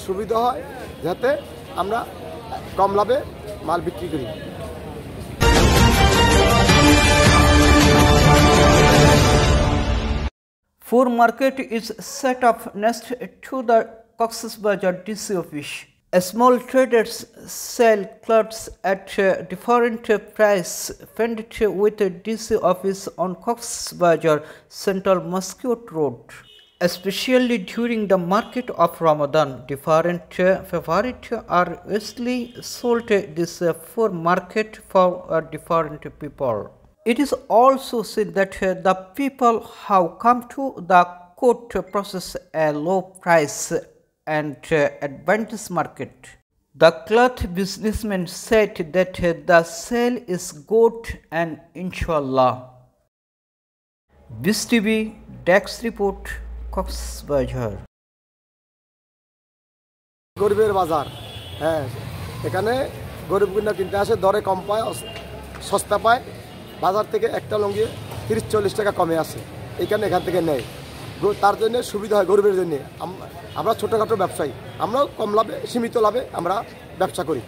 সুবিধা হয় যাতে আমরা কম লাভে মাল বিক্রি করি। Four Market is set up next to the Cox's Bazar DC office. Small traders sell clothes at different price funded with the DC office on Cox's Bazar, Central Muscat Road. Especially during the market of Ramadan, different favorites are easily sold this Four Market for different people. It is also said that the people have come to the court to process a low price and advantage market. The cloth businessman said that the sale is good and inshallah. Bis TV Dex report, Cox's Bazar. গরিবের বাজার, হ্যাঁ, এখানে গরিব কিনা কিনতে আসে, দরে কম পায়, সস্তা পায়। বাজার থেকে একটা লুঙ্গি 30-40 টাকা কমে আসে, এখান থেকে নেয়। তার জন্য সুবিধা হয় গরিবের জন্য। আমরা ছোটোখাটো ব্যবসায়ী, আমরাও কম লাভে, সীমিত লাভে আমরা ব্যবসা করি।